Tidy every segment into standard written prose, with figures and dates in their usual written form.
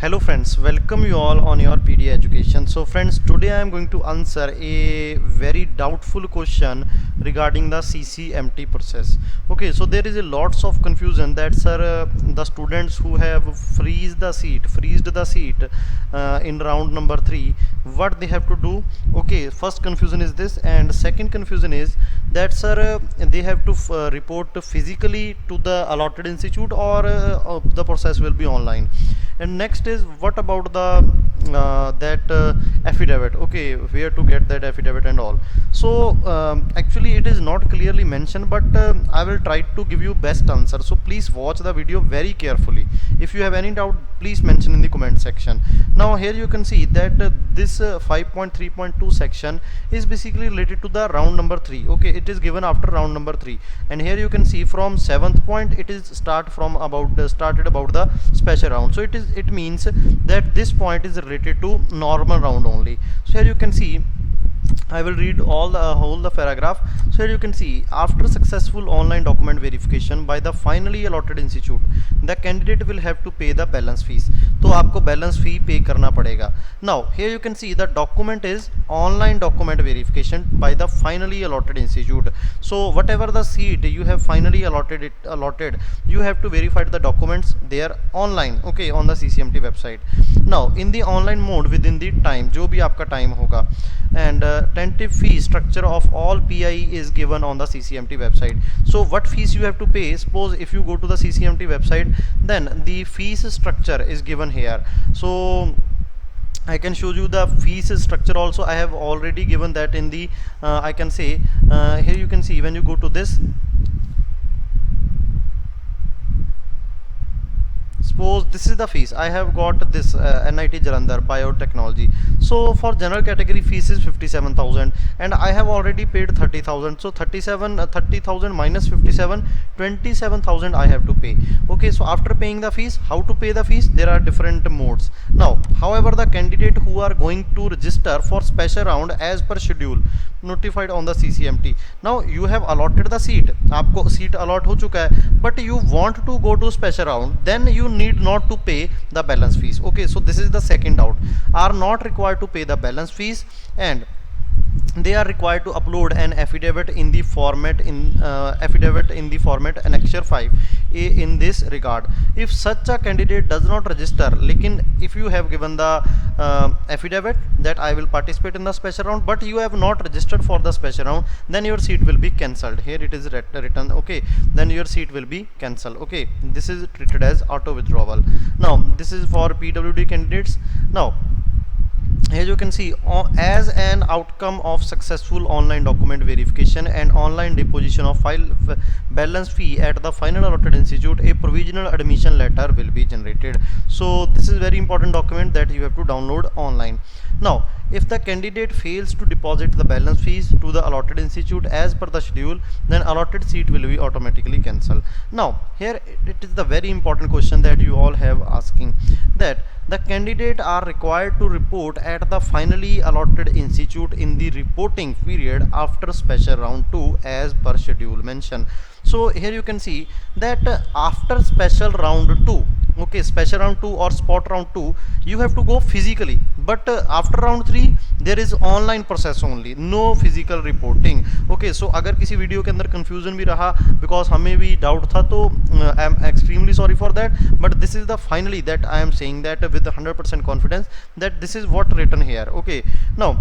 Hello friends, welcome you all on your PD education. So friends, today I am going to answer a very doubtful question regarding the CCMT process. Okay, so there is a lots of confusion that sir, the students who have freezed the seat in round number 3, what they have to do. Okay, first confusion is this, and second confusion is that sir, they have to report physically to the allotted institute, or the process will be online. And next is, what about the affidavit? Okay, where to get that affidavit and all. So actually it is not clearly mentioned, but I will try to give you best answer, so please watch the video very carefully. If you have any doubt, please mention in the comment section. Now here you can see that this 5.3.2 section is basically related to the round number 3. Okay, it is given after round number 3, and here you can see from 7th point it is started about the special round. So it means that this point is related to normal round only. So here you can see, I will read all the whole the paragraph. So here you can see, after successful online document verification by the finally allotted institute, the candidate will have to pay the balance fees. तो आपको balance fee pay करना पड़ेगा. Now here you can see the document is online document verification by the finally allotted institute. So whatever the seat you have finally allotted, you have to verify the documents there online. Okay, on the CCMT website. Now in the online mode within the time, जो भी आपका time होगा, and tentative fee structure of all PI is given on the CCMT website. So what fees you have to pay? Suppose if you go to the CCMT website, then the fees structure is given here. So I can show you the fees structure also. I have already given that in the I can say here you can see, when you go to this, suppose this is the fees. I have got this NIT Jalandhar biotechnology. So for general category fees is 57,000, and I have already paid 30,000. So 30,000 minus 57, 27,000 I have to pay. Okay, so after paying the fees, how to pay the fees? There are different modes. Now however, the candidate who are going to register for special round as per schedule notified on the CCMT. Now you have allotted the seat, आपको seat allot हो चुका है, but you want to go to special round, then you need not to pay the balance fees. Okay, so this is the second doubt. Are not required to pay the balance fees, and they are required to upload an affidavit in the format annexure 5 in this regard. If such a candidate does not register, lekin if you have given the affidavit that I will participate in the special round, but you have not registered for the special round, then your seat will be cancelled. Here it is written. Okay, then your seat will be cancelled. Okay, this is treated as auto withdrawal. Now this is for PWD candidates. Now here you can see, as an outcome of successful online document verification and online deposition of balance fee at the final allotted institute, a provisional admission letter will be generated. So this is very important document that you have to download online. Now if the candidate fails to deposit the balance fees to the allotted institute as per the schedule, then allotted seat will be automatically cancelled. Now here it is the very important question that you all have asking, that the candidate are required to report at the finally allotted institute in the reporting period after special round 2 as per schedule mentioned. So here you can see that after special round 2, okay, special round 2 or spot round 2, you have to go physically, but after round 3 there is online process only, no physical reporting. Okay, so अगर किसी video के अंदर confusion भी रहा, because हमें भी doubt था, तो I am extremely sorry for that, but this is the finally that I am saying that with 100% confidence that this is what written here. Okay, now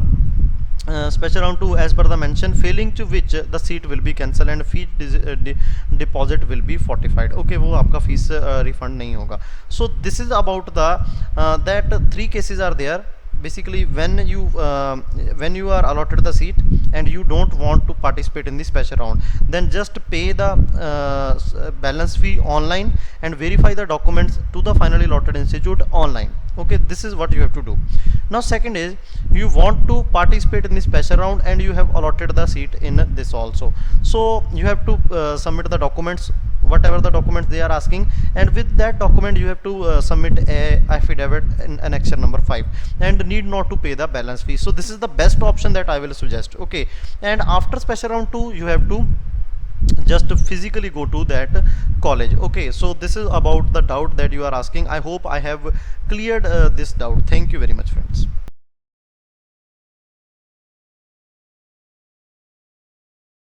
special round 2 as per the mention, failing to which the seat will be cancelled and fee deposit will be fortified. Okay, वो आपका fees refund नहीं होगा. So this is about the that 3 cases are there. Basically when you are allotted the seat and you don't want to participate in the special round, then just pay the balance fee online and verify the documents to the finally allotted institute online. Okay, this is what you have to do. Now second is, you want to participate in the special round and you have allotted the seat in this also, so you have to submit the documents, whatever the documents they are asking, and with that document you have to submit a affidavit in annexure number 5 and need not to pay the balance fee. So this is the best option that I will suggest. Okay, and after special round 2 you have to just physically go to that college. Okay, so this is about the doubt that you are asking. I hope I have cleared this doubt. Thank you very much, friends.